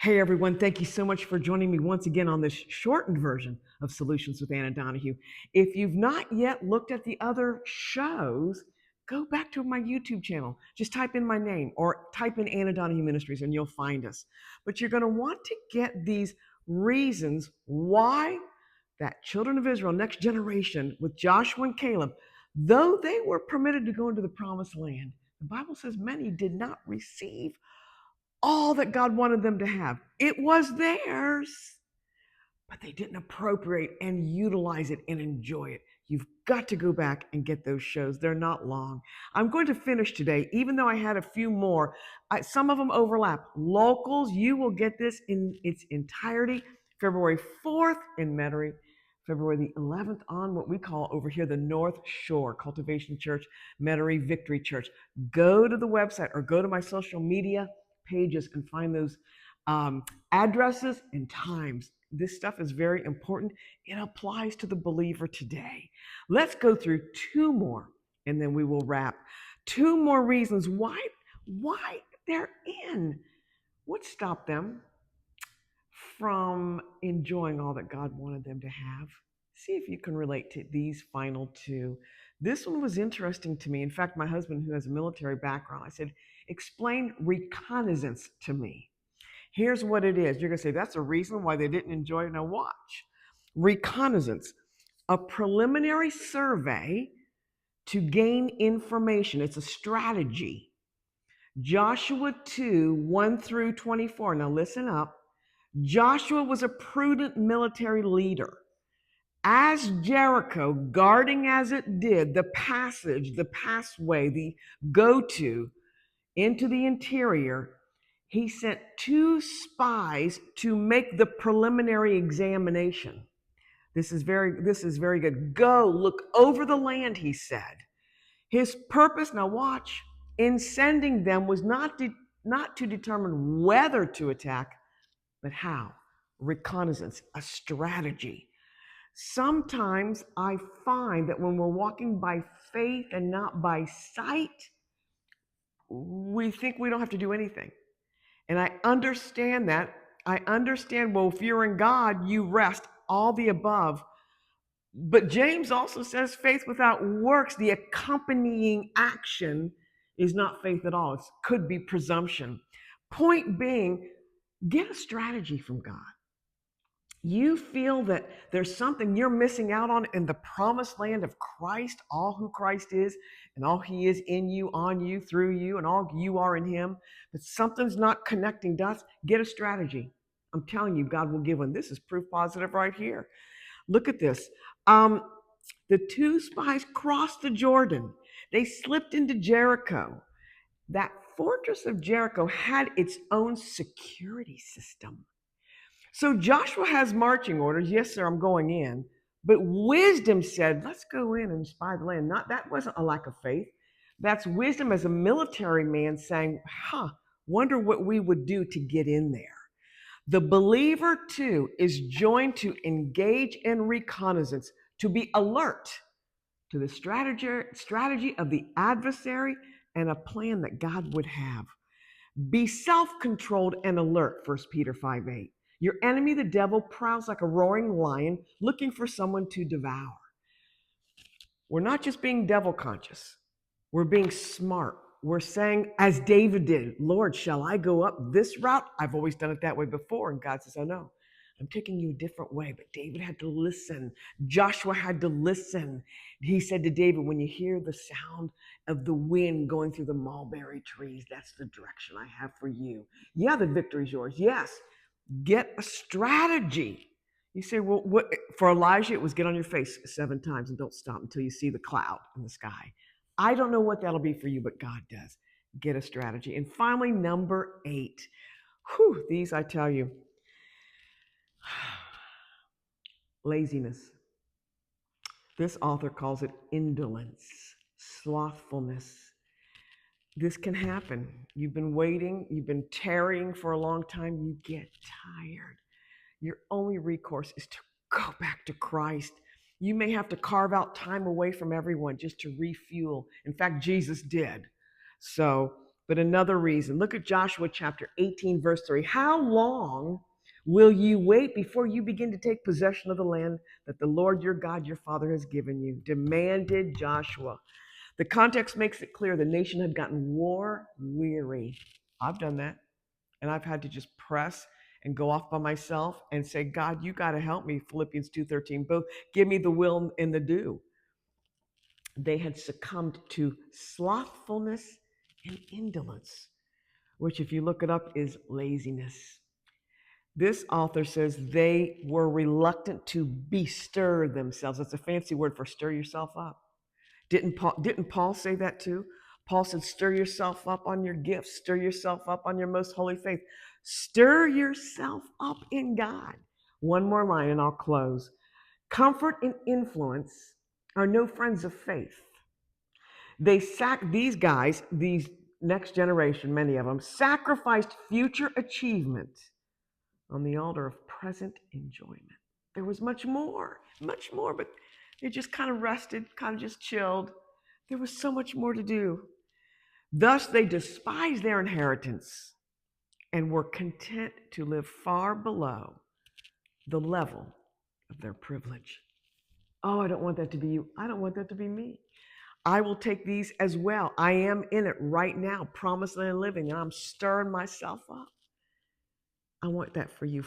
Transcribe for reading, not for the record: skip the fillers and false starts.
Hey everyone, thank you so much for joining me once again on this shortened version of Solutions with Anna Donahue. If you've not yet looked at the other shows, go back to my YouTube channel. Just type in my name or type in Anna Donahue Ministries and you'll find us. But you're going to want to get these reasons why that children of Israel, next generation with Joshua and Caleb, though they were permitted to go into the promised land, the Bible says many did not receive all that God wanted them to have. It was theirs, but they didn't appropriate and utilize it and enjoy it. You've got to go back and get those shows. They're not long. I'm going to finish today, even though I had a few more. Some of them overlap. Locals, you will get this in its entirety. February 4th in Metairie, February the 11th on what we call over here the North Shore Cultivation Church, Metairie Victory Church. Go to the website or go to my social media pages and find those addresses and times. This stuff is very important. It applies to the believer today. Let's go through two more and then we will wrap. Two more reasons why they're in. What stopped them from enjoying all that God wanted them to have? See if you can relate to these final two. This one was interesting to me. In fact, my husband, who has a military background, I said, explain reconnaissance to me. Here's what it is. You're going to say, that's a reason why they didn't enjoy it. Now watch. Reconnaissance, a preliminary survey to gain information. It's a strategy. Joshua 2, 1 through 24. Now listen up. Joshua was a prudent military leader. As Jericho, guarding as it did the passage, the passway, the go-to into the interior, he sent 2 spies to make the preliminary examination. This is very good. Go look over the land, he said. His purpose, now watch, in sending them was not to determine whether to attack, but how. Reconnaissance, a strategy. Sometimes I find that when we're walking by faith and not by sight, we think we don't have to do anything. And I understand that. I understand, well, if you're in God, you rest, all the above. But James also says faith without works, the accompanying action, is not faith at all. It could be presumption. Point being, get a strategy from God. You feel that there's something you're missing out on in the promised land of Christ, all who Christ is, and all he is in you, on you, through you, and all you are in him, but something's not connecting dots, get a strategy. I'm telling you, God will give one. This is proof positive right here. Look at this. The 2 spies crossed the Jordan. They slipped into Jericho. That fortress of Jericho had its own security system. So Joshua has marching orders. Yes, sir, I'm going in. But wisdom said, let's go in and spy the land. That wasn't a lack of faith. That's wisdom as a military man saying, wonder what we would do to get in there. The believer, too, is joined to engage in reconnaissance, to be alert to the strategy of the adversary and a plan that God would have. Be self-controlled and alert, 1 Peter 5:8. Your enemy, the devil, prowls like a roaring lion looking for someone to devour. We're not just being devil conscious. We're being smart. We're saying, as David did, Lord, shall I go up this route? I've always done it that way before. And God says, oh no, I'm taking you a different way. But David had to listen. Joshua had to listen. He said to David, when you hear the sound of the wind going through the mulberry trees, that's the direction I have for you. Yeah, the victory's yours. Yes. Get a strategy. You say, well, what? For Elijah, it was get on your face 7 times and don't stop until you see the cloud in the sky. I don't know what that'll be for you, but God does. Get a strategy. And finally, number 8. These I tell you. Laziness. This author calls it indolence, slothfulness. This can happen. You've been waiting, you've been tarrying for a long time, you get tired. Your only recourse is to go back to Christ. You may have to carve out time away from everyone just to refuel. In fact, Jesus did. So but another reason. Look at Joshua chapter 18, verse 3. How long will you wait before you begin to take possession of the land that the Lord your God, your father, has given you? Demanded Joshua. The context makes it clear the nation had gotten war weary. I've done that. And I've had to just press and go off by myself and say, God, you got to help me. Philippians 2:13. Both give me the will and the do. They had succumbed to slothfulness and indolence, which, if you look it up, is laziness. This author says they were reluctant to bestir themselves. That's a fancy word for stir yourself up. Didn't Paul say that too? Paul said, stir yourself up on your gifts, stir yourself up on your most holy faith, stir yourself up in God. One more line and I'll close. Comfort and influence are no friends of faith. These guys, these next generation, many of them, sacrificed future achievement on the altar of present enjoyment. There was much more, but they just kind of rested, kind of just chilled. There was so much more to do. Thus, they despised their inheritance and were content to live far below the level of their privilege. Oh, I don't want that to be you. I don't want that to be me. I will take these as well. I am in it right now, promised land living, and I'm stirring myself up. I want that for you.